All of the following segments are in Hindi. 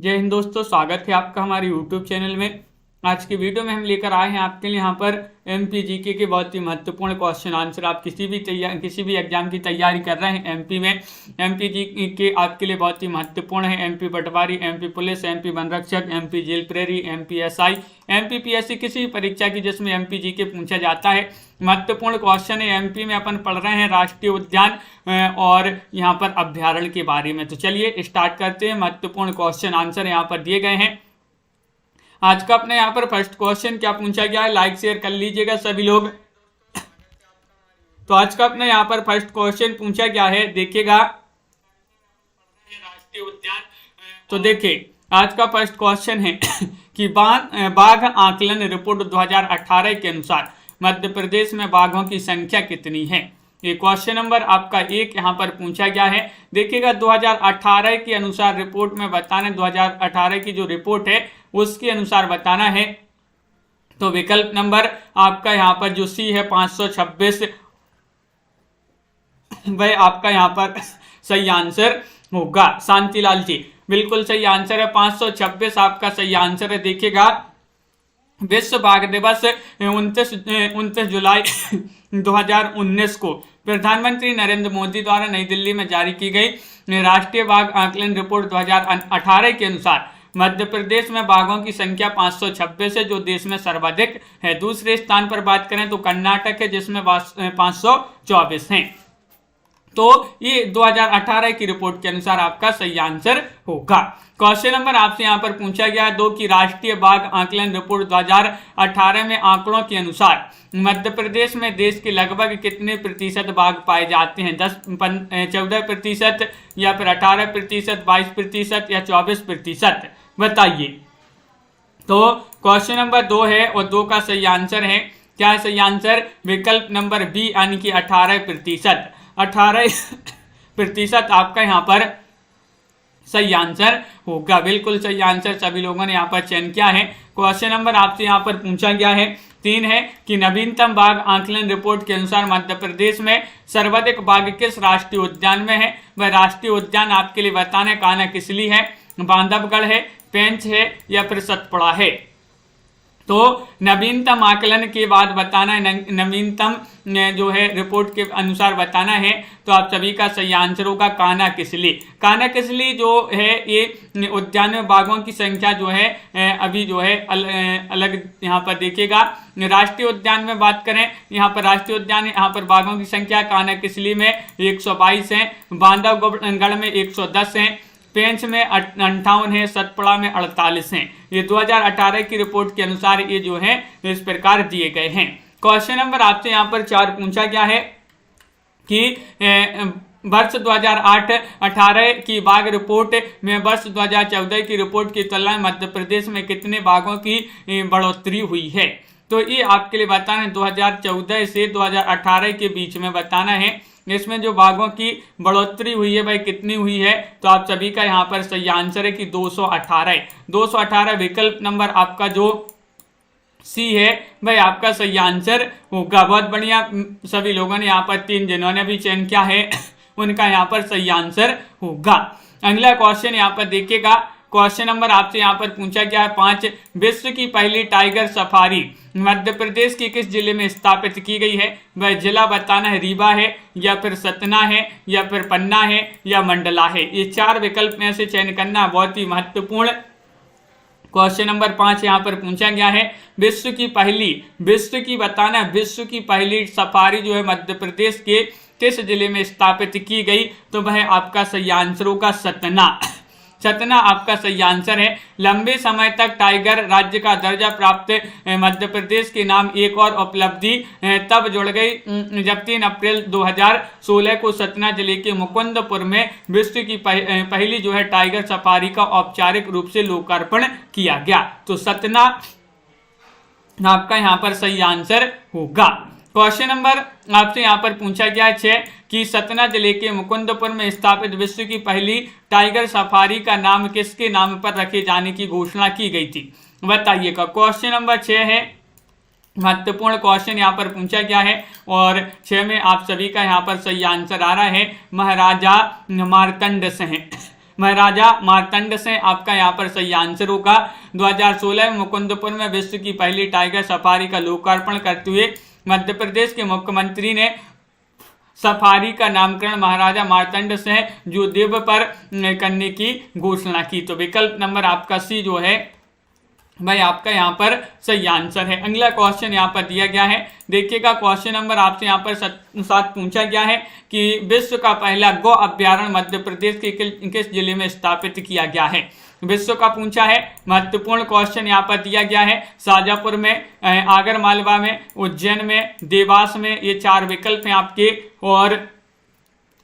जय हिंद दोस्तों, स्वागत है आपका हमारे YouTube चैनल में। आज की वीडियो में हम लेकर आए हैं आपके लिए यहाँ पर एमपी जीके के बहुत ही महत्वपूर्ण क्वेश्चन आंसर। आप किसी भी एग्जाम की तैयारी कर रहे हैं एमपी में, एमपी जीके आपके लिए बहुत ही महत्वपूर्ण है। MP Patwari, MP police, MP वन रक्षक, एमपी जेल प्रेरी, एमपी एसआई, एमपी पीएससी, किसी भी परीक्षा की जिसमें एमपी जीके पूछा जाता है, महत्वपूर्ण क्वेश्चन है। एमपी में अपन पढ़ रहे हैं राष्ट्रीय उद्यान और यहाँ पर अभ्यारण्य के बारे में। तो चलिए स्टार्ट करते हैं। महत्वपूर्ण क्वेश्चन आंसर यहाँ पर दिए गए हैं। आज का अपने यहाँ पर फर्स्ट क्वेश्चन क्या पूछा गया है, लाइक शेयर कर लीजिएगा सभी लोग। तो आज का अपने यहाँ पर फर्स्ट क्वेश्चन पूछा गया है, देखिएगा राष्ट्रीय उद्यान। तो देखिए आज का फर्स्ट क्वेश्चन है कि बाघ आकलन रिपोर्ट 2018 के अनुसार मध्य प्रदेश में बाघों की संख्या कितनी है। ये क्वेश्चन नंबर आपका 1 यहाँ पर पूछा गया है। देखिएगा 2018 के अनुसार रिपोर्ट में बताना, 2018 की जो रिपोर्ट है उसके अनुसार बताना है। तो विकल्प नंबर आपका यहाँ पर जो सी है 526, वह आपका यहाँ पर सही आंसर होगा। शांतिलाल जी बिल्कुल सही आंसर है, 526 आपका सही आंसर है। देखिएगा विश्व बाघ दिवस 29 जुलाई 2019 को प्रधानमंत्री नरेंद्र मोदी द्वारा नई दिल्ली में जारी की गई राष्ट्रीय बाघ आकलन रिपोर्ट 2018 के अनुसार मध्य प्रदेश में बाघों की संख्या 526 है, जो देश में सर्वाधिक है। दूसरे स्थान पर बात करें तो कर्नाटक है, जिसमें 524 हैं। तो ये 2018 की रिपोर्ट के अनुसार आपका सही आंसर होगा। क्वेश्चन नंबर आपसे यहाँ पर पूछा गया है 2 की राष्ट्रीय बाघ आकलन रिपोर्ट 2018 में आंकड़ों के अनुसार मध्य प्रदेश में देश के लगभग कितने प्रतिशत बाघ पाए जाते हैं। 14% या फिर 18%, 22% या 24%, बताइए। तो क्वेश्चन नंबर 2 है और 2 का सही आंसर है, क्या है सही आंसर, विकल्प नंबर बी यानी कि 18%। 18% आपका यहाँ पर सही आंसर होगा। बिल्कुल सही आंसर सभी लोगों ने यहाँ पर चयन किया है। क्वेश्चन नंबर आपसे यहाँ पर पूछा गया है 3 है कि नवीनतम बाघ आकलन रिपोर्ट के अनुसार मध्य प्रदेश में सर्वाधिक बाघ किस राष्ट्रीय उद्यान में है। वह राष्ट्रीय उद्यान आपके लिए बताना है, कान्हा किसली है, बांधवगढ़ है, पेंच है या फिर सतपुड़ा है। तो नवीनतम आकलन के बाद बताना है, नवीनतम जो है रिपोर्ट के अनुसार बताना है। तो आप सभी का सही आंसर होगा कान्हा किसली। कान्हा किसली जो है ये उद्यान में बाघों की संख्या जो है अभी जो है अलग यहाँ पर देखिएगा। राष्ट्रीय उद्यान में बात करें, यहाँ पर राष्ट्रीय उद्यान यहाँ पर बाघों की संख्या कान्हा किसली में 122 है, बांधवगढ़ में 110 है, पेंच में 58 है, सतपुड़ा में 48 हैं। ये 2018 की रिपोर्ट के अनुसार ये जो है इस प्रकार दिए गए हैं। क्वेश्चन नंबर आपसे यहाँ पर 4 पूछा गया है कि वर्ष 2008-18 की बाघ रिपोर्ट में वर्ष 2014 की रिपोर्ट की तुलना में मध्य प्रदेश में कितने बाघों की बढ़ोतरी हुई है। तो ये आपके लिए बताना है 2014 से 2018 के बीच में बताना है। इसमें जो बाघों की बढ़ोतरी हुई है भाई कितनी हुई है। तो आप सभी का यहाँ पर सही आंसर है कि 218। 218 विकल्प नंबर आपका जो सी है भाई आपका सही आंसर होगा। बहुत बढ़िया, सभी लोगों ने यहाँ पर 3 जिन्होंने भी चयन किया है उनका यहाँ पर सही आंसर होगा। अगला क्वेश्चन यहाँ पर देखिएगा। क्वेश्चन नंबर आपसे यहाँ पर पूछा गया है 5, विश्व की पहली टाइगर सफारी मध्य प्रदेश के किस जिले में स्थापित की गई है। वह जिला बताना है, रीवा है या फिर सतना है या फिर पन्ना है या मंडला है। ये 4 विकल्प में से चयन करना बहुत ही महत्वपूर्ण। क्वेश्चन नंबर 5 यहाँ पर पूछा गया है विश्व की बताना है, विश्व की पहली सफारी जो है मध्य प्रदेश के किस जिले में स्थापित की गई। तो वह आपका सही आंसर होगा सतना। सतना आपका सही आंसर है। लंबे समय तक टाइगर राज्य का दर्जा प्राप्त मध्य प्रदेश के नाम एक और उपलब्धि तब जुड़ गई जब 3 अप्रैल 2016 को सतना जिले के मुकुंदपुर में विश्व की पहली जो है टाइगर सफारी का औपचारिक रूप से लोकार्पण किया गया। तो सतना आपका यहाँ पर सही आंसर होगा। क्वेश्चन नंबर आपसे यहाँ पर पूछा गया है 6 कि सतना जिले के मुकुंदपुर में स्थापित विश्व की पहली टाइगर सफारी का नाम किसके नाम पर रखे जाने की घोषणा की गई थी, बताइएगा। क्वेश्चन नंबर 6 है, महत्वपूर्ण क्वेश्चन यहाँ पर पूछा गया है और 6 में आप सभी का यहाँ पर सही आंसर आ रहा है महाराजा मार्तंड सिंह। महाराजा मार्तंड सिंह आपका यहाँ पर सही आंसर होगा। 2016 में मुकुंदपुर में विश्व की पहली टाइगर सफारी का लोकार्पण करते हुए मध्य प्रदेश के मुख्यमंत्री ने सफारी का नामकरण महाराजा मार्तंड सिंह जूदेव पर करने की घोषणा की। तो विकल्प नंबर आपका सी जो है भाई आपका यहाँ पर सही आंसर है। अगला क्वेश्चन यहाँ पर दिया गया है, देखिएगा क्वेश्चन नंबर आपसे यहाँ पर 7 पूछा गया है कि विश्व का पहला गौ अभ्यारण्य मध्य प्रदेश के किस जिले में स्थापित किया गया है। विश्व का पूछा है, महत्वपूर्ण क्वेश्चन यहाँ पर दिया गया है। शाजापुर में, आगर मालवा में, उज्जैन में, देवास में, ये 4 विकल्प हैं आपके और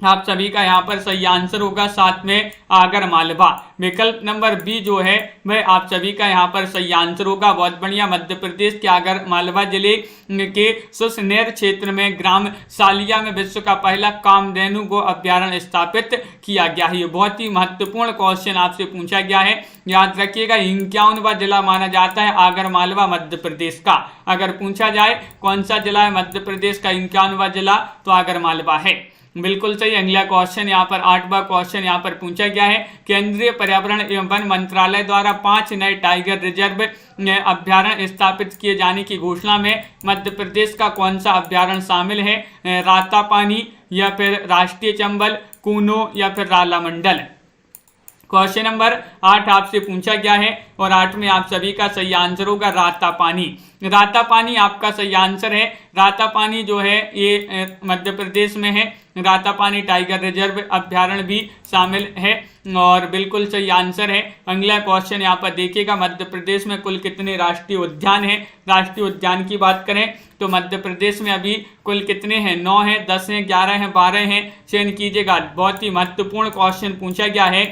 आप सभी का यहाँ पर सही आंसर होगा 7 में आगर मालवा। विकल्प नंबर बी जो है वह आप सभी का यहाँ पर सही आंसर होगा। बहुत बढ़िया, मध्य प्रदेश के आगर मालवा जिले के सुसनेर क्षेत्र में ग्राम सालिया में विश्व का पहला कामधेनु गो अभ्यारण्य स्थापित किया गया है। ये बहुत ही महत्वपूर्ण क्वेश्चन आपसे पूछा गया है, याद रखिएगा। 51वां जिला माना जाता है आगर मालवा मध्य प्रदेश का। अगर पूछा जाए कौन सा जिला है मध्य प्रदेश का 51वां जिला, तो आगर मालवा है। बिल्कुल सही। अगला क्वेश्चन यहाँ पर 8वां क्वेश्चन यहाँ पर पूछा गया है, केंद्रीय पर्यावरण एवं वन मंत्रालय द्वारा 5 नए टाइगर रिजर्व अभ्यारण्य स्थापित किए जाने की घोषणा में मध्य प्रदेश का कौन सा अभ्यारण्य शामिल है। रातापानी या फिर राष्ट्रीय चंबल, कूनो या फिर रालामंडल। क्वेश्चन नंबर 8 आपसे पूछा गया है और 8 में आप सभी का सही आंसर होगा रातापानी। रातापानी आपका सही आंसर है। रातापानी जो है ये मध्य प्रदेश में है। रातापानी टाइगर रिजर्व अभ्यारण्य भी शामिल है और बिल्कुल सही आंसर है। अगला क्वेश्चन यहाँ पर देखिएगा, मध्य प्रदेश में कुल कितने राष्ट्रीय उद्यान हैं। राष्ट्रीय उद्यान की बात करें तो मध्य प्रदेश में अभी कुल कितने हैं, 9 हैं, 10 हैं, 11 हैं, 12 हैं, चयन कीजिएगा। बहुत ही महत्वपूर्ण क्वेश्चन पूछा गया है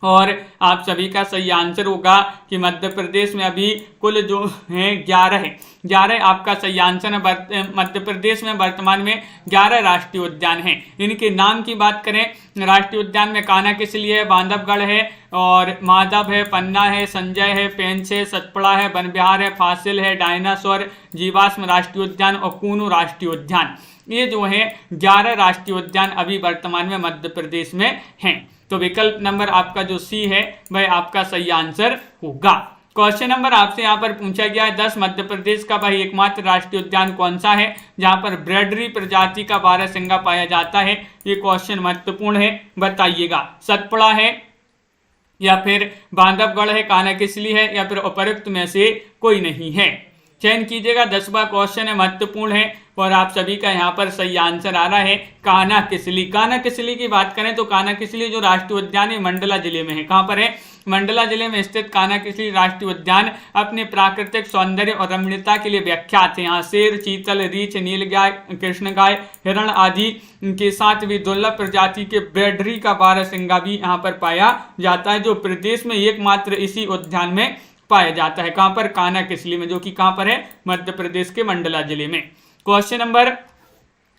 और आप सभी का सही आंसर होगा कि मध्य प्रदेश में अभी कुल जो हैं 11 है। 11 आपका सही आंसर है। मध्य प्रदेश में वर्तमान में 11 राष्ट्रीय उद्यान हैं। इनके नाम की बात करें, राष्ट्रीय उद्यान में कान्हा किसली है, बांधवगढ़ है और माधव है, पन्ना है, संजय है, पेंच है, सतपुड़ा है, वन विहार है, फासिल है, डायनासोर, जीवाश्म राष्ट्रीय उद्यान और कूनू राष्ट्रीय उद्यान। ये जो है 11 राष्ट्रीय उद्यान अभी वर्तमान में मध्य प्रदेश में हैं। तो विकल्प नंबर आपका जो सी है वह आपका सही आंसर होगा। क्वेश्चन नंबर आपसे यहाँ पर पूछा गया है, 10 मध्य प्रदेश का भाई एकमात्र राष्ट्रीय उद्यान कौन सा है जहाँ पर ब्रैडरी प्रजाति का बारहसिंगा पाया जाता है। ये क्वेश्चन महत्वपूर्ण है, बताइएगा। सतपुड़ा है या फिर बांधवगढ़ है, कान्हा किसली है या फिर उपरोक्त में से कोई नहीं है। चयन कीजिएगा। 10वां क्वेश्चन है, महत्वपूर्ण है और आप सभी का यहाँ पर सही आंसर आ रहा है कान्हा किसली। कान्हा किसली की बात करें तो कान्हा किसली जो राष्ट्रीय उद्यान है मंडला जिले में है। कहाँ पर है, मंडला जिले में स्थित कान्हा किसली राष्ट्रीय उद्यान अपने प्राकृतिक सौंदर्य और रमणीयता के लिए विख्यात है। यहाँ शेर, चीतल, रीछ, नीलगाय, कृष्णगाय, हिरण आदि के साथ भी दुर्लभ प्रजाति के ब्रैडरी का बारहसिंगा भी यहाँ पर पाया जाता है, जो प्रदेश में एकमात्र इसी उद्यान में पाया जाता है। कहाँ पर, कान्हा किसली में, जो कि कहाँ पर है, मध्य प्रदेश के मंडला जिले में। क्वेश्चन नंबर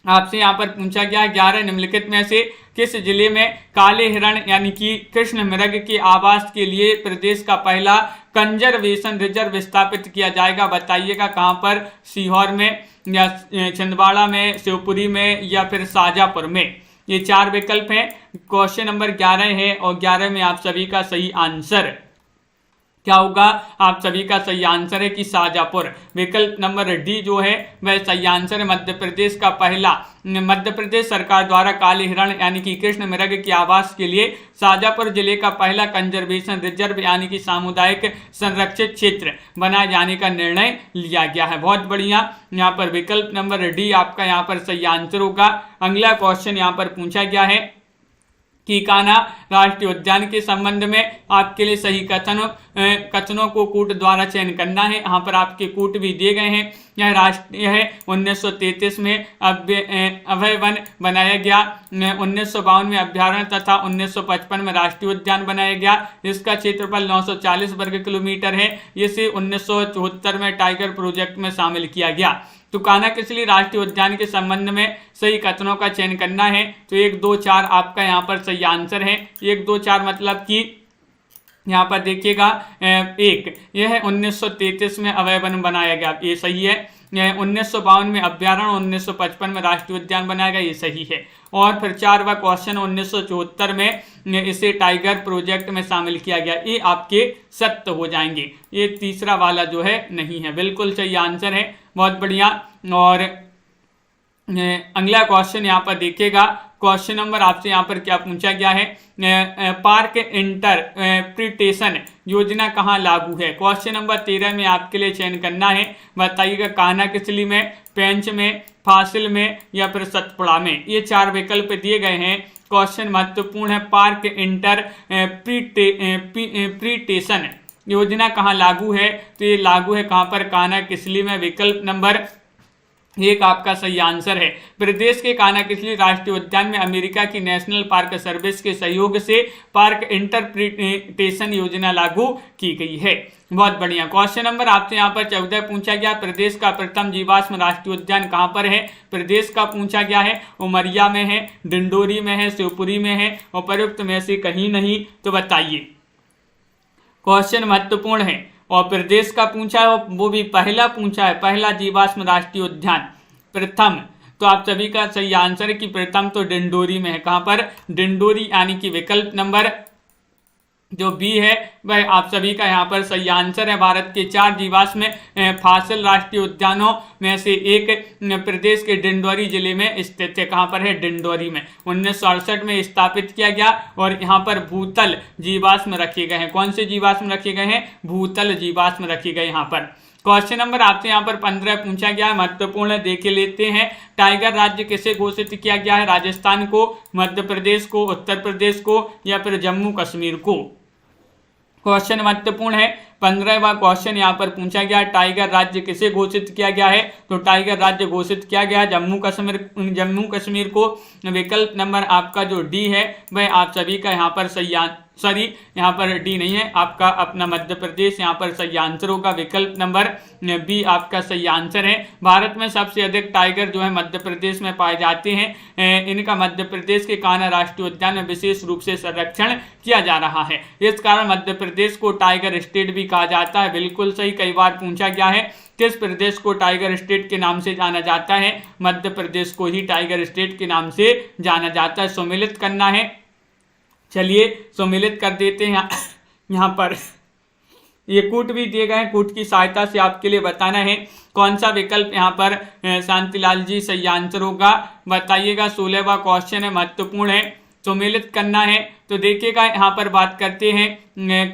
आपसे यहाँ पर पूछा गया है, 11 निम्नलिखित में से किस जिले में काले हिरण यानी कि कृष्ण मृग के आवास के लिए प्रदेश का पहला कंजर्वेशन रिजर्व स्थापित किया जाएगा। बताइएगा कहाँ पर, सीहोर में या छिंदवाड़ा में, शिवपुरी में या फिर शाजापुर में। ये 4 विकल्प हैं। क्वेश्चन नंबर 11 है और 11 में आप सभी का सही आंसर क्या होगा, आप सभी का सही आंसर है कि शाजापुर। विकल्प नंबर डी जो है वह सही आंसर है। मध्य प्रदेश का पहला, मध्य प्रदेश सरकार द्वारा काले हिरण यानी कि कृष्ण मृग के आवास के लिए शाजापुर जिले का पहला कंजर्वेशन रिजर्व यानी कि सामुदायिक संरक्षित क्षेत्र बनाए जाने का निर्णय लिया गया है। बहुत बढ़िया, यहाँ पर विकल्प नंबर डी आपका यहाँ पर सही आंसर होगा। अगला क्वेश्चन यहाँ पर पूछा गया है कि कान्हा राष्ट्रीय उद्यान के संबंध में आपके लिए सही कथनों को कूट द्वारा चयन करना है। यहाँ पर आपके कूट भी दिए गए हैं। यह राष्ट्रीय है 1933 में अभय वन बनाया गया, 1952 में अभ्यारण्य तथा 1955 में राष्ट्रीय उद्यान बनाया गया। इसका क्षेत्रफल 940 वर्ग किलोमीटर है। इसे 1974 में टाइगर प्रोजेक्ट में शामिल किया गया। तो कान्हा किसली राष्ट्रीय उद्यान के संबंध में सही कथनों का चयन करना है। तो 1, 2, 4 आपका यहाँ पर सही आंसर है। 1, 2, 4 मतलब कि यहाँ पर देखिएगा 1 यह 1933 में अभय वन बनाया गया, ये सही है। 1952 में अभ्यारण्य, 1955 में राष्ट्रीय उद्यान बनाया गया, ये सही है। और फिर 4वां क्वेश्चन 1974 में इसे टाइगर प्रोजेक्ट में शामिल किया गया, ये आपके सत्य हो जाएंगे। ये तीसरा वाला जो है नहीं है, बिल्कुल सही आंसर है, बहुत बढ़िया। और अगला क्वेश्चन यहाँ पर देखिएगा, क्वेश्चन नंबर आपसे यहाँ पर क्या पूछा गया है, पार्क इंटरप्रिटेशन योजना कहाँ लागू है। क्वेश्चन नंबर 13 में आपके लिए चयन करना है, बताइएगा कानाकिसली में, पेंच में, फासिल में या फिर सतपुड़ा में। ये 4 विकल्प दिए गए हैं। क्वेश्चन महत्वपूर्ण है, पार्क इंटरप्रिटेशन योजना कहाँ लागू है, तो ये लागू है कहाँ पर, कानाकिसली में। विकल्प नंबर 1 आपका सही आंसर है। प्रदेश के कानाकिसली राष्ट्रीय उद्यान में अमेरिका की नेशनल पार्क सर्विस के सहयोग से पार्क इंटरप्रिटेशन योजना लागू की गई है। बहुत बढ़िया। क्वेश्चन नंबर आपसे यहाँ पर 14 पूछा गया, प्रदेश का प्रथम जीवाश्म राष्ट्रीय उद्यान कहाँ पर है। प्रदेश का पूछा गया है, उमरिया में है, डिंडोरी में है, शिवपुरी में है, उपरोक्त में से कहीं नहीं, तो बताइए। क्वेश्चन महत्वपूर्ण है और प्रदेश का पूछा है, वो भी पहला पूछा है, पहला जीवाश्म राष्ट्रीय उद्यान प्रथम, तो आप सभी का सही आंसर है कि प्रथम तो डिंडोरी में है। कहाँ पर, डिंडोरी, यानी कि विकल्प नंबर जो बी है वह आप सभी का यहाँ पर सही आंसर है। भारत के 4 जीवाश्म फासिल राष्ट्रीय उद्यानों में से एक प्रदेश के डिंडोरी जिले में स्थित है। कहाँ पर है, डिंडोरी में। 1968 में स्थापित किया गया और यहाँ पर भूतल जीवाश्म रखे गए हैं। कौन से जीवाश्म रखे गए हैं, भूतल जीवाश्म रखे गए यहाँ पर। क्वेश्चन नंबर आपसे यहाँ पर 15 पूछा गया है, महत्वपूर्ण है, देख लेते हैं। टाइगर राज्य किसे घोषित किया गया है, राजस्थान को, मध्य प्रदेश को, उत्तर प्रदेश को या फिर जम्मू कश्मीर को। क्वेश्चन महत्वपूर्ण है, 15वां क्वेश्चन यहाँ पर पूछा गया, टाइगर राज्य किसे घोषित किया गया है, तो टाइगर राज्य घोषित किया गया है जम्मू कश्मीर को। विकल्प नंबर आपका जो डी है वह आप सभी का यहाँ पर सही, सॉरी यहाँ पर डी नहीं है, आपका अपना मध्य प्रदेश यहाँ पर सही आंसर होगा। विकल्प नंबर बी आपका सही आंसर है। भारत में सबसे अधिक टाइगर जो है मध्य प्रदेश में पाए जाते हैं। इनका मध्य प्रदेश के कान्हा राष्ट्रीय उद्यान में विशेष रूप से संरक्षण किया जा रहा है। इस कारण मध्य प्रदेश को टाइगर स्टेट भी कहा जाता है। बिल्कुल सही, कई बार पूछा गया है किस प्रदेश को टाइगर स्टेट के नाम से जाना जाता है, मध्य प्रदेश को ही टाइगर स्टेट के नाम से जाना जाता है। सम्मिलित करना है, चलिए सम्मिलित कर देते हैं। यहाँ पर ये कूट भी दिए गए हैं, कूट की सहायता से आपके लिए बताना है कौन सा विकल्प यहाँ पर शांतिलाल जी सही आंसर होगा, बताइएगा। 16वां क्वेश्चन है, महत्वपूर्ण है, सम्मिलित करना है। तो देखिएगा यहाँ पर बात करते हैं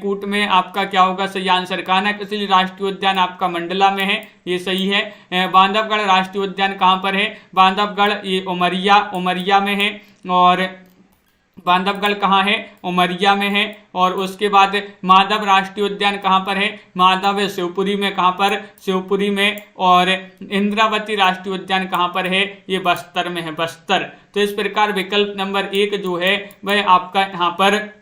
कूट में आपका क्या होगा सही आंसर। कानाकिसली राष्ट्रीय उद्यान आपका मंडला में है, ये सही है। बांधवगढ़ राष्ट्रीय उद्यान कहाँ पर है, बांधवगढ़ ये उमरिया में है, और बांधवगढ़ कहाँ है, उमरिया में है। और उसके बाद माधव राष्ट्रीय उद्यान कहाँ पर है, माधव है शिवपुरी में। कहाँ पर, शिवपुरी में। और इंद्रावती राष्ट्रीय उद्यान कहाँ पर है, ये बस्तर में है, बस्तर। तो इस प्रकार विकल्प नंबर 1 जो है वह आपका यहाँ पर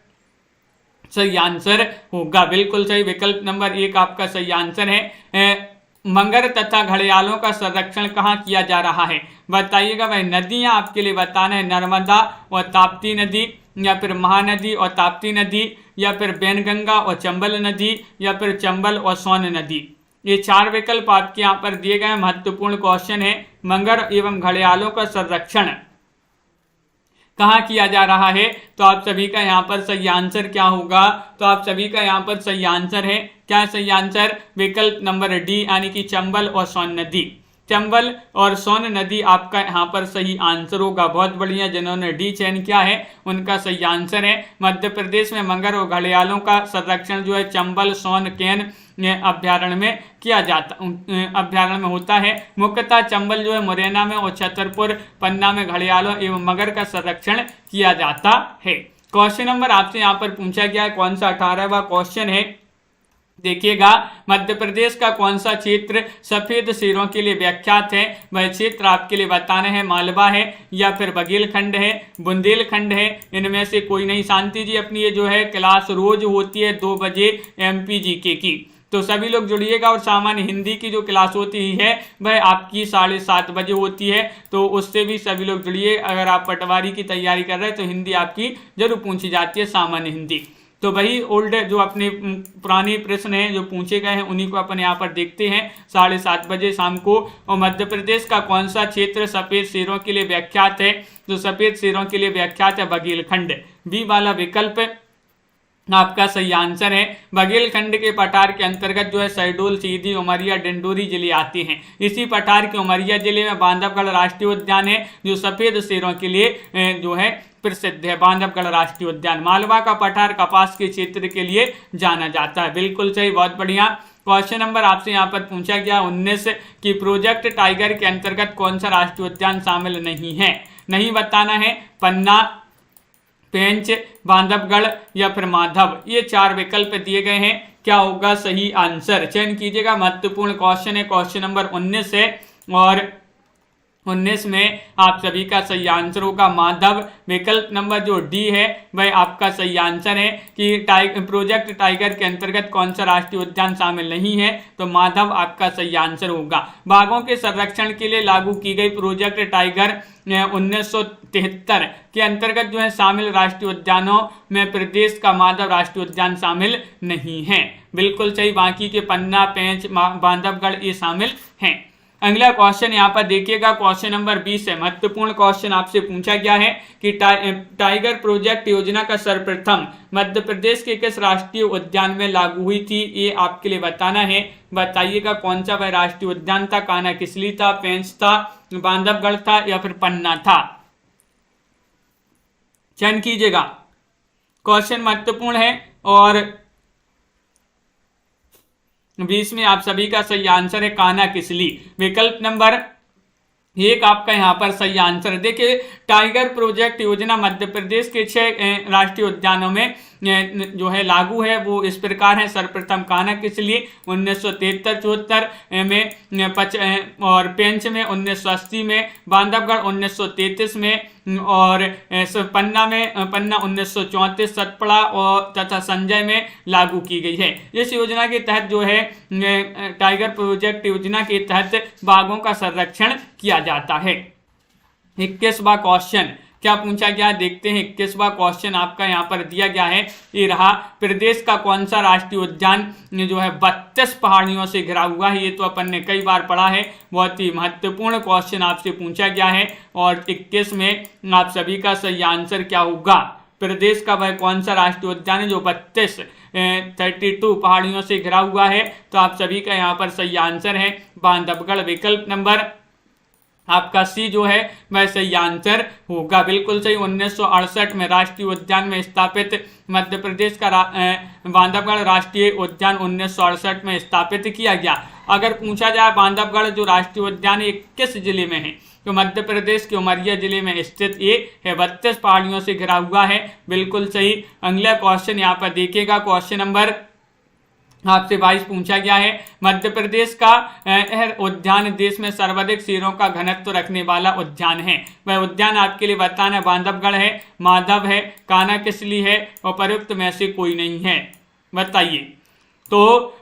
सही आंसर होगा। बिल्कुल सही, विकल्प नंबर 1 आपका सही आंसर है। मगर तथा घड़ियालों का संरक्षण कहाँ किया जा रहा है, बताइएगा। वह नदियाँ आपके लिए बताना है, नर्मदा और ताप्ती नदी या फिर महानदी और ताप्ती नदी या फिर बैनगंगा और चंबल नदी या फिर चंबल और सोन नदी। ये 4 विकल्प आपके यहाँ पर दिए गए हैं। महत्वपूर्ण क्वेश्चन है, मगर एवं घड़ियालों का संरक्षण कहाँ किया जा रहा है, तो आप सभी का यहाँ पर सही आंसर क्या होगा, तो आप सभी का यहाँ पर सही आंसर है, क्या सही आंसर, विकल्प नंबर डी, यानी कि चंबल और सोन नदी। चंबल और सोन नदी आपका यहाँ पर सही आंसर होगा। बहुत बढ़िया, जिन्होंने डी चयन किया है उनका सही आंसर है। मध्य प्रदेश में मगर और घड़ियालों का संरक्षण जो है चंबल, सोन, कैन अभ्यारण्य में किया जाता, अभ्यारण्य में होता है। मुख्यतः चंबल जो है मुरैना में और छतरपुर, पन्ना में घड़ियालों एवं मगर का संरक्षण किया जाता है। क्वेश्चन नंबर आपसे यहाँ पर पूछा गया है, कौन सा 18वां क्वेश्चन है, देखिएगा। मध्य प्रदेश का कौन सा क्षेत्र सफेद शेरों के लिए विख्यात है, वह क्षेत्र आपके लिए बताना है। मालवा है या फिर बघेलखंड है, बुंदेलखंड है, इनमें से कोई नहीं। शांति जी अपनी ये जो है क्लास रोज होती है 2 बजे MPGK की, तो सभी लोग जुड़िएगा। और सामान्य हिंदी की जो क्लास होती है वह आपकी 7:30 बजे होती है, तो उससे भी सभी लोग जुड़िए। अगर आप पटवारी की तैयारी कर रहे हैं तो हिंदी आपकी जरूर पूछी जाती है, सामान्य हिंदी। तो वही ओल्ड जो अपने पुराने प्रश्न हैं जो पूछे गए हैं उन्हीं को अपन यहाँ पर देखते हैं 7:30 बजे शाम को। और मध्य प्रदेश का कौन सा क्षेत्र सफेद शेरों के लिए विख्यात है? जो सफेद शेरों के लिए विख्यात है बघेलखंड। बी वाला विकल्प आपका सही आंसर है। बघेलखंड के पठार के अंतर्गत जो है शहडोल, सीधी, उमरिया, डिंडोरी जिले आते हैं। इसी पठार के उमरिया जिले में बांधवगढ़ राष्ट्रीय उद्यान है जो सफेद शेरों के लिए जो है प्रसिद्ध है। बांधवगढ़ राष्ट्रीय उद्यान। मालवा का पठार कपास के क्षेत्र के लिए जाना जाता है। बिल्कुल सही, बहुत बढ़िया। क्वेश्चन नंबर आपसे यहाँ पर पूछा गया 19 कि प्रोजेक्ट टाइगर के अंतर्गत कौन सा राष्ट्रीय उद्यान शामिल नहीं है? नहीं बताना है। पन्ना, पेंच, बांधवगढ़ या फिर माधव, ये 4 विकल्प दिए गए हैं। क्या होगा सही आंसर? चयन कीजिएगा। महत्वपूर्ण क्वेश्चन है, क्वेश्चन नंबर 19 है और 19 में आप सभी का सही आंसर होगा माधव। विकल्प नंबर जो डी है वह आपका सही आंसर है कि प्रोजेक्ट टाइगर के अंतर्गत कौन सा राष्ट्रीय उद्यान शामिल नहीं है, तो माधव आपका सही आंसर होगा। बाघों के संरक्षण के लिए लागू की गई प्रोजेक्ट टाइगर 1973 के अंतर्गत जो है शामिल राष्ट्रीय उद्यानों में प्रदेश का माधव राष्ट्रीय उद्यान शामिल नहीं है। बिल्कुल सही। बाकी के पन्ना, पेंच, बांधवगढ़ ये शामिल हैं। अगला क्वेश्चन यहाँ पर देखिएगा, क्वेश्चन नंबर 20 है। महत्वपूर्ण क्वेश्चन आपसे पूछा गया है कि टाइगर प्रोजेक्ट योजना का सर्वप्रथम मध्य प्रदेश के किस राष्ट्रीय उद्यान में लागू हुई थी? ये आपके लिए बताना है। बताइएगा कौन सा वह राष्ट्रीय उद्यान था? कान्हा किसली था, पेंच था, बांधवगढ़ था या फिर पन्ना था? चयन कीजिएगा। क्वेश्चन महत्वपूर्ण है और 20 में आप सभी का सही आंसर है कान्हा किसली। विकल्प नंबर 1 आपका यहाँ पर सही आंसर। देखिए, टाइगर प्रोजेक्ट योजना मध्य प्रदेश के 6 राष्ट्रीय उद्यानों में जो है लागू है, वो इस प्रकार है। सर्वप्रथम कान्हा किसली 1973-74 में, और पेंच में 1980 में, बांधवगढ़ 1933 में और पन्ना 1934, सतपड़ा और तथा संजय में लागू की गई है। इस योजना के तहत जो है टाइगर प्रोजेक्ट योजना के तहत बाघों का संरक्षण किया जाता है। 21वां क्वेश्चन क्या पूछा गया देखते हैं। 21वां क्वेश्चन आपका यहाँ पर दिया गया है, ये रहा। प्रदेश का कौन सा राष्ट्रीय उद्यान जो है 32 पहाड़ियों से घिरा हुआ है? ये तो अपन ने कई बार पढ़ा है। बहुत ही महत्वपूर्ण क्वेश्चन आपसे पूछा गया है और 21 में आप सभी का सही आंसर क्या होगा? प्रदेश का वह कौन सा राष्ट्रीय उद्यान है जो 32 पहाड़ियों से घिरा हुआ है? तो आप सभी का यहाँ पर सही आंसर है बांधवगढ़। विकल्प नंबर आपका सी जो है वह सही आंसर होगा। बिल्कुल सही। 1968 में राष्ट्रीय उद्यान में स्थापित मध्य प्रदेश का बांधवगढ़ राष्ट्रीय उद्यान 1968 में स्थापित किया गया। अगर पूछा जाए बांधवगढ़ जो राष्ट्रीय उद्यान है किस जिले में है, तो मध्य प्रदेश के उमरिया जिले में स्थित ये है। 32 पहाड़ियों से घिरा हुआ है। बिल्कुल सही। अगला क्वेश्चन यहाँ पर देखिएगा, क्वेश्चन नंबर आपसे 22 पूछा गया है। मध्य प्रदेश का उद्यान देश में सर्वाधिक शेरों का घनत्व रखने वाला उद्यान है। वह उद्यान आपके लिए बताना बांधवगढ़ है, माधव है, कान्हा किसली है, उपर्युक्त में से कोई नहीं है। बताइए। तो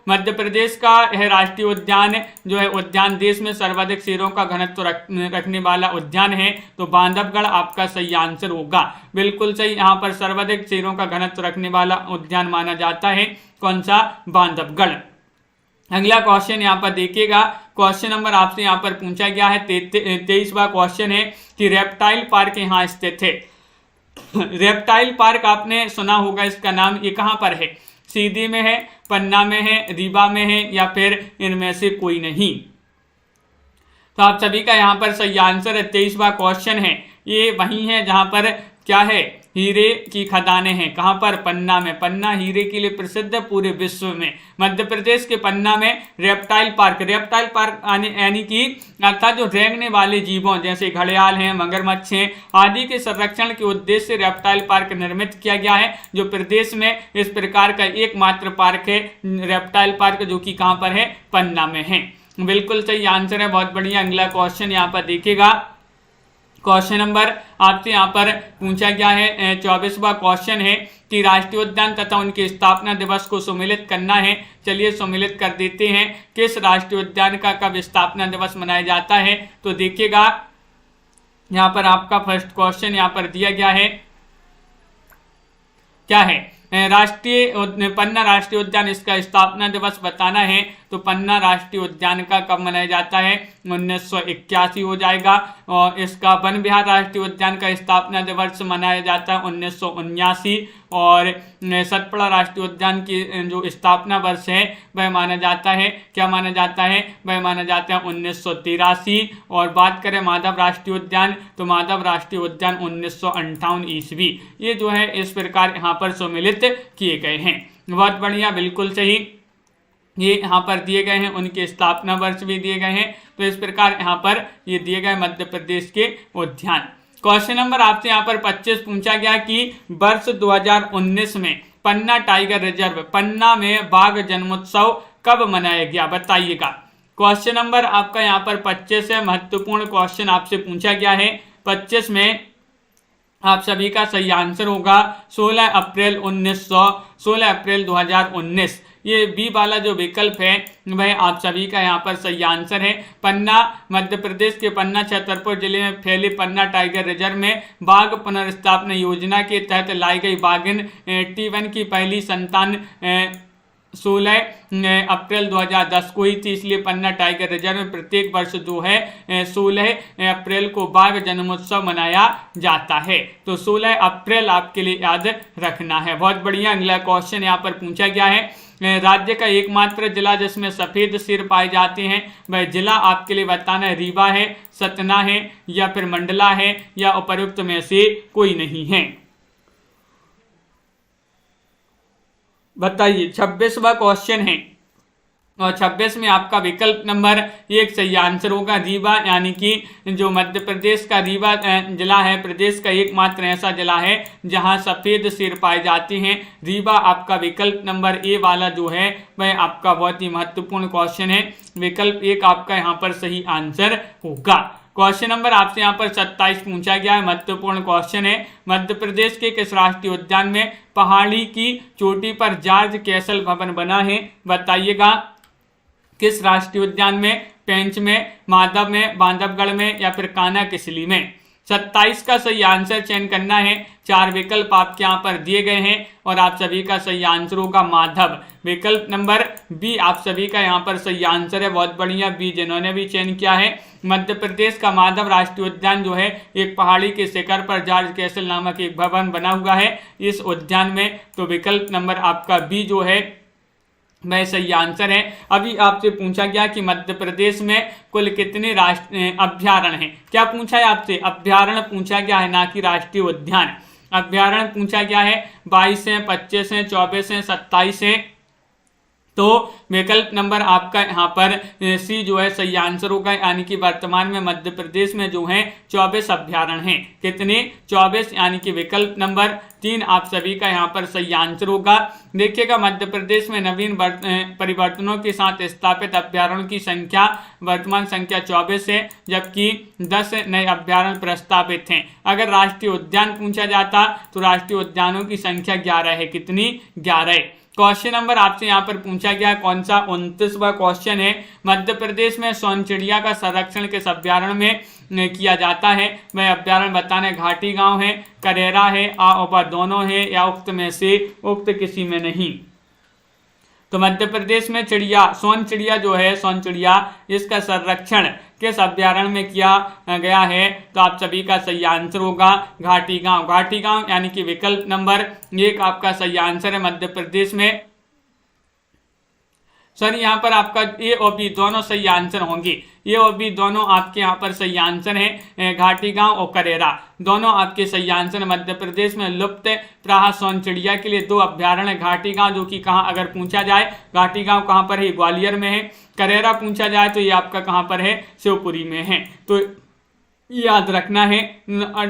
मध्य प्रदेश का यह राष्ट्रीय उद्यान जो है उद्यान देश में सर्वाधिक शेरों का घनत्व रखने वाला उद्यान है, तो बांधवगढ़ आपका सही आंसर होगा। बिल्कुल सही। यहाँ पर सर्वाधिक शेरों का घनत्व रखने वाला उद्यान माना जाता है कौन सा? बांधवगढ़। अगला क्वेश्चन यहाँ पर देखिएगा, क्वेश्चन नंबर आपसे यहाँ पर पूछा गया है 23वां क्वेश्चन है कि रेप्टाइल पार्क यहाँ स्थित है। रेप्टाइल पार्क आपने सुना होगा इसका नाम, ये कहाँ पर है? सीधी में है, पन्ना में है, रीवा में है या फिर इनमें से कोई नहीं? तो आप सभी का यहाँ पर सही आंसर है 23वां क्वेश्चन है। ये वही है जहाँ पर क्या है? हीरे की खदानें हैं। कहाँ पर? पन्ना में। पन्ना हीरे के लिए प्रसिद्ध है पूरे विश्व में। मध्य प्रदेश के पन्ना में रेप्टाइल पार्क यानी कि अर्थात जो रेंगने वाले जीवों जैसे घड़ियाल हैं, मगरमच्छ हैं आदि के संरक्षण के उद्देश्य से रेप्टाइल पार्क निर्मित किया गया है, जो प्रदेश में इस प्रकार का एकमात्र पार्क है रेप्टाइल पार्क, जो कि कहाँ पर है? पन्ना में है। बिल्कुल सही आंसर है। बहुत बढ़िया। अगला क्वेश्चन यहाँ पर देखिएगा, क्वेश्चन नंबर आपसे यहाँ पर पूछा गया है 24वां क्वेश्चन है कि राष्ट्रीय उद्यान तथा उनके स्थापना दिवस को सम्मिलित करना है। चलिए सम्मिलित कर देते हैं। किस राष्ट्रीय उद्यान का कब स्थापना दिवस मनाया जाता है? तो देखिएगा यहाँ पर आपका फर्स्ट क्वेश्चन यहाँ पर दिया गया है, क्या है? पन्ना राष्ट्रीय उद्यान, इसका स्थापना दिवस बताना है तो पन्ना राष्ट्रीय उद्यान का कब मनाया जाता है, 1981 हो जाएगा। और इसका वन विहार राष्ट्रीय उद्यान का स्थापना दिवस मनाया जाता है 1979। और सतपुड़ा राष्ट्रीय उद्यान की जो स्थापना वर्ष है वह माना जाता है, क्या माना जाता है, वह माना जाता है 1983। और बात करें माधव राष्ट्रीय उद्यान तो माधव राष्ट्रीय उद्यान 1958 ईस्वी। ये जो है इस प्रकार यहाँ पर सम्मिलित किए गए हैं। बहुत बढ़िया, बिल्कुल सही, ये यहाँ पर दिए गए हैं, उनके स्थापना वर्ष भी दिए गए हैं। तो इस प्रकार यहाँ पर ये दिए गए मध्य प्रदेश के उद्यान। क्वेश्चन नंबर आपसे यहाँ पर 25 पूछा गया कि वर्ष 2019 में पन्ना टाइगर रिजर्व पन्ना में बाघ जन्मोत्सव कब मनाया गया, बताइएगा। क्वेश्चन नंबर आपका यहाँ पर 25 है, महत्वपूर्ण क्वेश्चन आपसे पूछा गया है। 25 में आप सभी का सही आंसर होगा 16 अप्रैल 2019। ये बी वाला जो विकल्प है वह आप सभी का यहाँ पर सही आंसर है। पन्ना, मध्य प्रदेश के पन्ना छतरपुर जिले में फैले पन्ना टाइगर रिजर्व में बाघ पुनर्स्थापना योजना के तहत लाई गई बाघिन T1 की पहली संतान 16 अप्रैल 2010 को ही थी, इसलिए पन्ना टाइगर रिजर्व में प्रत्येक वर्ष जो है 16 अप्रैल को बाघ जन्मोत्सव मनाया जाता है। तो 16 अप्रैल आपके लिए याद रखना है। बहुत बढ़िया, अगला क्वेश्चन यहाँ पर पूछा गया है। राज्य का एकमात्र जिला जिसमें सफेद सिर पाए जाते हैं वह जिला आपके लिए बताना है, रीवा है, सतना है या फिर मंडला है या उपयुक्त में से कोई नहीं है, बताइए। 26वां क्वेश्चन है और 26 में आपका विकल्प नंबर 1 सही आंसर होगा रीवा, यानी कि जो मध्य प्रदेश का रीवा जिला है प्रदेश का एकमात्र ऐसा जिला है जहां सफेद सिर पाए जाते हैं। रीवा आपका विकल्प नंबर ए वाला जो है वह आपका बहुत ही महत्वपूर्ण क्वेश्चन है। विकल्प 1 आपका यहाँ पर सही आंसर होगा। क्वेश्चन नंबर आपसे यहाँ पर 27 पूछा गया है, महत्वपूर्ण क्वेश्चन है। मध्य प्रदेश के किस राष्ट्रीय उद्यान में पहाड़ी की चोटी पर जॉर्ज कैसल भवन बना है, बताइएगा। किस राष्ट्रीय उद्यान में, पेंच में, माधव में, बांधवगढ़ में या फिर कान्हा किसली में। 27 का सही आंसर चयन करना है। 4 विकल्प आपके यहाँ पर दिए गए हैं और आप सभी का सही आंसर होगा माधव। विकल्प नंबर बी आप सभी का यहाँ पर सही आंसर है। बहुत बढ़िया, बी जिन्होंने भी चयन किया है। मध्य प्रदेश का माधव राष्ट्रीय उद्यान जो है एक पहाड़ी के शिखर पर जॉर्ज कैसल नामक एक भवन बना हुआ है इस उद्यान में। तो विकल्प नंबर आपका बी जो है वह सही आंसर है। अभी आपसे पूछा गया कि मध्य प्रदेश में कुल कितने अभ्यारण्य हैं। क्या पूछा है आपसे, अभ्यारण्य पूछा गया है, ना कि राष्ट्रीय उद्यान। अभ्यारण्य पूछा गया है 22 हैं, 25 हैं, 24 हैं, 27 हैं। तो विकल्प नंबर आपका यहाँ पर सी जो है सही आंसर होगा, यानी कि वर्तमान में मध्य प्रदेश में जो है 24 अभ्यारण्य हैं। कितने, 24, यानी कि विकल्प नंबर 3 आप सभी का यहाँ पर सही आंसर होगा। देखिएगा मध्य प्रदेश में नवीन परिवर्तनों के साथ स्थापित अभ्यारण्यों की संख्या वर्तमान संख्या 24 है, जबकि 10 नए अभ्यारण्य प्रस्तावित हैं। अगर राष्ट्रीय उद्यान पूछा जाता तो राष्ट्रीय उद्यानों की संख्या 11 है। कितनी, 11। क्वेश्चन नंबर आपसे यहाँ पर पूछा गया कौन सा, 29वां क्वेश्चन है। मध्य प्रदेश में सोन चिड़िया का संरक्षण किस अभ्यारण्य में किया जाता है, वह अभ्यारण्य बताने घाटी गांव है, करेरा है, आ दोनों है या उक्त में से उक्त किसी में नहीं। तो मध्य प्रदेश में चिड़िया, सोन चिड़िया जो है, सोन चिड़िया, इसका संरक्षण किस अभ्यारण्य में किया गया है, तो आप सभी का सही आंसर होगा घाटी गांव। घाटी गांव यानी कि विकल्प नंबर 1 आपका सही आंसर है मध्य प्रदेश में। सर यहाँ पर आपका ए और बी दोनों सही आंसर होंगे। ए और बी दोनों आपके यहाँ पर सही आंसर हैं। घाटी गांव और करेरा दोनों आपके सही आंसर। मध्य प्रदेश में लुप्त प्राय सोन चिड़िया के लिए 2 अभ्यारण्य, घाटी गांव जो कि कहाँ अगर पूछा जाए, घाटी गांव कहाँ पर है, ग्वालियर में है। करेरा पूछा जाए तो ये आपका कहाँ पर है, शिवपुरी में है। तो याद रखना है।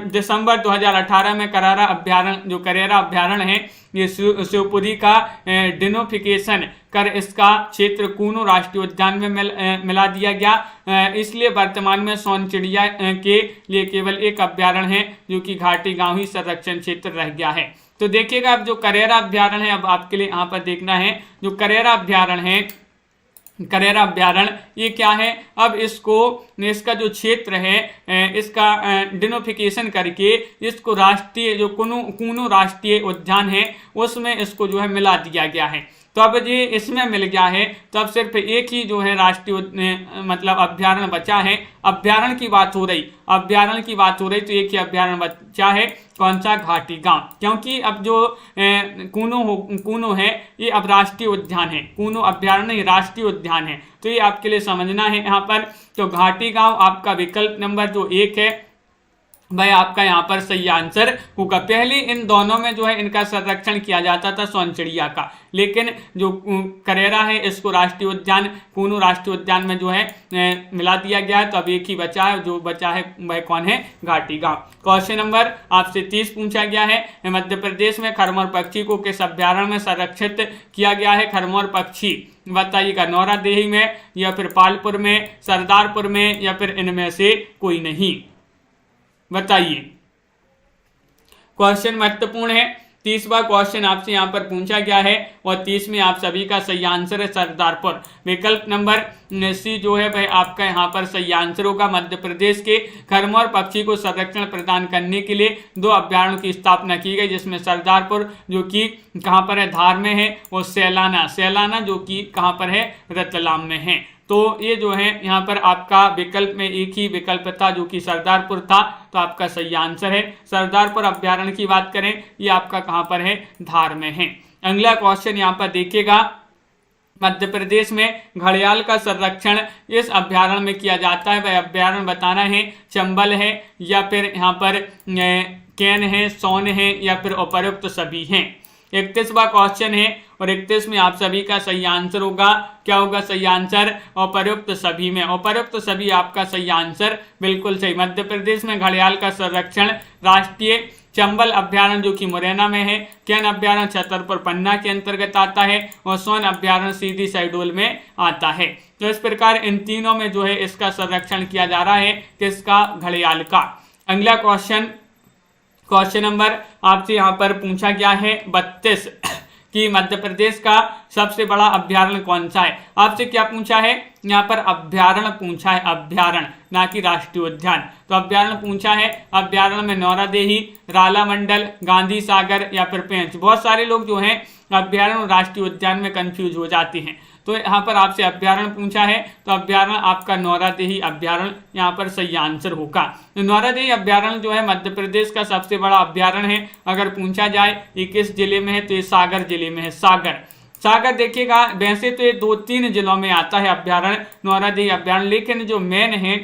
दिसंबर 2018 में करेरा अभ्यारण्य, जो करेरा अभ्यारण्य है, ये शिवपुरी का डिनोफिकेशन कर इसका क्षेत्र कूनो राष्ट्रीय उद्यान में मिला दिया गया। इसलिए वर्तमान में सोन चिड़िया के लिए केवल एक अभ्यारण्य है जो कि घाटी गांव ही संरक्षण क्षेत्र रह गया है। तो देखिएगा अब जो करेरा अभ्यारण्य है, अब आपके लिए यहाँ पर देखना है जो करेरा अभ्यारण्य है करेरा अभ्यारण्य ये क्या है, अब इसका जो क्षेत्र है इसका डिनोफिकेशन करके इसको राष्ट्रीय जो कूनो राष्ट्रीय उद्यान है उसमें इसको जो है मिला दिया गया है। तो अब ये इसमें मिल गया है तो अब सिर्फ एक ही जो है राष्ट्रीय मतलब अभ्यारण्य बचा है। अभ्यारण्य की बात हो रही तो एक ही अभ्यारण्य बचा है, कौन सा, घाटी गांव, क्योंकि अब जो कूनो है ये अब राष्ट्रीय उद्यान है, कूनो अभ्यारण्य राष्ट्रीय उद्यान है, तो ये आपके लिए समझना है यहाँ पर। तो घाटी गांव आपका विकल्प नंबर जो 1 है भाई आपका यहाँ पर सही आंसर होगा। पहले इन दोनों में जो है इनका संरक्षण किया जाता था सोनचिड़िया का, लेकिन जो करेरा है इसको राष्ट्रीय उद्यान कूनो राष्ट्रीय उद्यान में जो है मिला दिया गया है। तो अब एक ही बचा है, जो बचा है वह कौन है, घाटी गांव। क्वेश्चन नंबर आपसे 30 पूछा गया है, मध्य प्रदेश में खरमोर पक्षी को किस अभ्यारण्य में संरक्षित किया गया है। खरमोर पक्षी बताइएगा, नौरादेही में या फिर पालपुर में, सरदारपुर में या फिर इनमें से कोई नहीं, बताइए। क्वेश्चन महत्वपूर्ण है। 30वां क्वेश्चन आपसे यहाँ पर पूछा गया है और 30 में आप सभी का सही आंसर है सरदारपुर। विकल्प नंबर सी जो है भाई आपका यहाँ पर सही आंसर होगा। मध्य प्रदेश के खरमोर पक्षी को संरक्षण प्रदान करने के लिए 2 अभ्यारण्यों की स्थापना की गई, जिसमें सरदारपुर जो कि कहाँ पर है, धार में है, और सैलाना जो कि कहाँ पर है, रतलाम में है। तो ये जो है यहाँ पर आपका विकल्प में एक ही विकल्प था जो कि सरदारपुर था, तो आपका सही आंसर है सरदारपुर। अभ्यारण्य की बात करें ये आपका कहाँ पर है, धार में है। अगला क्वेश्चन यहाँ पर देखिएगा, मध्य प्रदेश में घड़ियाल का संरक्षण इस अभ्यारण्य में किया जाता है। वह अभ्यारण्य बताना है, चंबल है या फिर यहाँ पर कैन है, सोन है या फिर उपयुक्त सभी हैं। 31वां क्वेश्चन है और 31 में आप सभी का सही आंसर होगा, क्या होगा सही आंसर, उपयुक्त सभी में। उपयुक्त सभी आपका सही आंसर बिल्कुल सही। मध्य प्रदेश में घड़ियाल का संरक्षण राष्ट्रीय चंबल अभ्यारण्य जो कि मुरैना में है, कैन अभ्यारण्य छतरपुर पन्ना के अंतर्गत आता है और सोन अभ्यारण्य सीधी शहडोल में आता है। तो इस प्रकार इन तीनों में जो है इसका संरक्षण किया जा रहा है, किसका, घड़ियाल का। अगला क्वेश्चन नंबर आपसे यहाँ पर पूछा गया है 32 कि मध्य प्रदेश का सबसे बड़ा अभ्यारण्य कौन सा है। आपसे क्या पूछा है, यहाँ पर अभ्यारण्य पूछा है, अभ्यारण्य ना कि राष्ट्रीय उद्यान। तो अभ्यारण्य पूछा है, अभ्यारण्य में नौरादेही, राला मंडल, गांधी सागर या फिर पेंच। बहुत सारे लोग जो हैं अभ्यारण्य और राष्ट्रीय उद्यान में कंफ्यूज हो जाते हैं। तो यहाँ पर आपसे अभ्यारण्य पूछा है, तो अभ्यारण्य आपका नौरादेही अभ्यारण्य यहाँ पर सही आंसर होगा। तो नौरादेही अभ्यारण्य जो है मध्य प्रदेश का सबसे बड़ा अभ्यारण्य है। अगर पूछा जाए ये किस जिले में है, तो ये सागर जिले में है। सागर देखिएगा, वैसे तो ये 2-3 जिलों में आता है अभ्यारण्य, नौरादेही अभ्यारण्य, लेकिन जो मेन है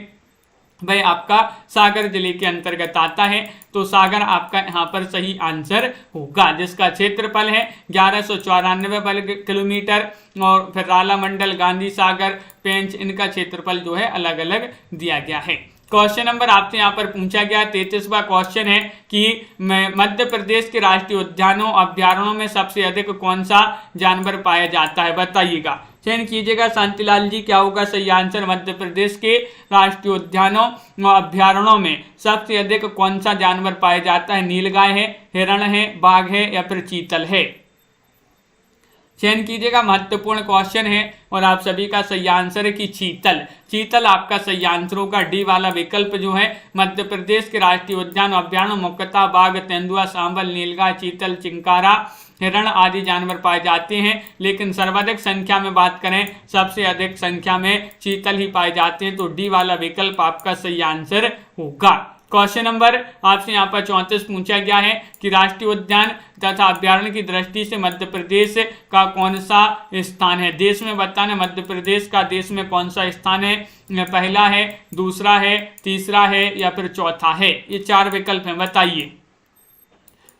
भाई आपका सागर जिले के अंतर्गत आता है। तो सागर आपका यहाँ पर सही आंसर होगा, जिसका क्षेत्रफल है 1194 वर्ग किलोमीटर। और फिर राला मंडल, गांधी सागर, पेंच, इनका क्षेत्रफल जो है अलग अलग दिया गया है। क्वेश्चन नंबर आपसे यहाँ पर पूछा गया 33वां क्वेश्चन है कि मध्य प्रदेश के राष्ट्रीय उद्यानों अभ्यारण्यों में सबसे अधिक कौन सा जानवर पाया जाता है, बताइएगा। चयन कीजिएगा शांतिलाल जी, क्या होगा सही आंसर। मध्य प्रदेश के राष्ट्रीय उद्यानों और अभ्यारण्यों में सबसे अधिक कौन सा जानवर पाया जाता है। नीलगाय है, हिरण है, बाघ है या फिर चीतल है। चयन कीजिएगा, महत्वपूर्ण क्वेश्चन है और आप सभी का सही आंसर है कि चीतल आपका सही आंसर होगा। डी वाला विकल्प जो है, मध्य प्रदेश के राष्ट्रीय उद्यान अभ्यारण्य मुख्यतः बाघ, तेंदुआ, सांभर, नीलगाय, चीतल, चिंकारा, हिरण आदि जानवर पाए जाते हैं, लेकिन सर्वाधिक संख्या में बात करें, सबसे अधिक संख्या में चीतल ही पाए जाते हैं। तो डी वाला विकल्प आपका सही आंसर होगा। क्वेश्चन नंबर आपसे यहाँ पर 34 पूछा गया है कि राष्ट्रीय उद्यान तथा अभ्यारण्य की दृष्टि से मध्य प्रदेश का कौन सा स्थान है। देश में बताना, मध्य प्रदेश का देश में कौन सा स्थान है। पहला है, दूसरा है, तीसरा है या फिर चौथा है। ये 4 विकल्प हैं, बताइए।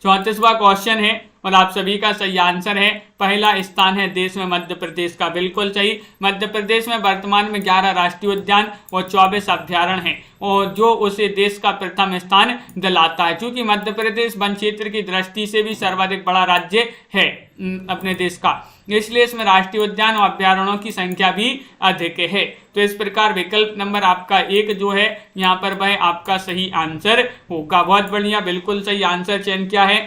34वां क्वेश्चन है और आप सभी का सही आंसर है पहला स्थान है देश में मध्य प्रदेश का, बिल्कुल सही। मध्य प्रदेश में वर्तमान में 11 राष्ट्रीय उद्यान और 24 अभ्यारण्य हैं और जो उसे देश का प्रथम स्थान दिलाता है। क्योंकि मध्य प्रदेश वन क्षेत्र की दृष्टि से भी सर्वाधिक बड़ा राज्य है अपने देश का, इसलिए इसमें राष्ट्रीय उद्यान और अभ्यारण्यों की संख्या भी अधिक है। तो इस प्रकार विकल्प नंबर आपका 1 जो है यहाँ पर वह आपका सही आंसर होगा। बहुत बढ़िया, बिल्कुल सही आंसर चयन किया है।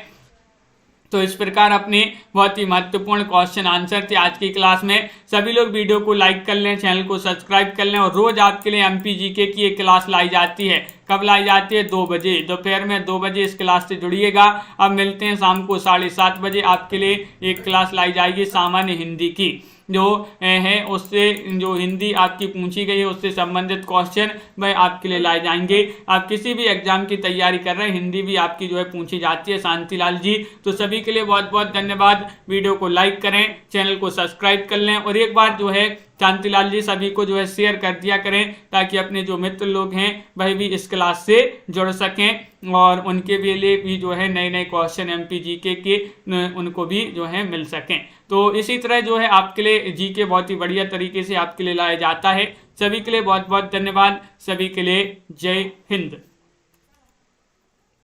तो इस प्रकार अपने बहुत ही महत्वपूर्ण क्वेश्चन आंसर थे आज की क्लास में। सभी लोग वीडियो को लाइक कर लें, चैनल को सब्सक्राइब कर लें। और रोज आपके लिए एमपी जीके की एक क्लास लाई जाती है। कब लाई जाती है? 2 बजे दोपहर में 2 बजे इस क्लास से जुड़िएगा। अब मिलते हैं शाम को 7:30 बजे। आपके लिए एक क्लास लाई जाएगी सामान्य हिंदी की, जो है उससे जो हिंदी आपकी पूछी गई है उससे संबंधित क्वेश्चन वह आपके लिए लाए जाएंगे। आप किसी भी एग्जाम की तैयारी कर रहे हैं, हिंदी भी आपकी जो है पूछी जाती है शांतिलाल जी। तो सभी के लिए बहुत बहुत धन्यवाद। वीडियो को लाइक करें, चैनल को सब्सक्राइब कर लें और एक बार जो है शांतिलाल जी सभी को जो है शेयर कर दिया करें, ताकि अपने जो मित्र लोग हैं वह भी इस क्लास से जुड़ सकें और उनके लिए भी जो है नए नए क्वेश्चन एमपी जीके के उनको भी जो है मिल सकें। तो इसी तरह जो है आपके लिए जीके बहुत ही बढ़िया तरीके से आपके लिए लाया जाता है। सभी के लिए बहुत बहुत धन्यवाद। सभी के लिए जय हिंद।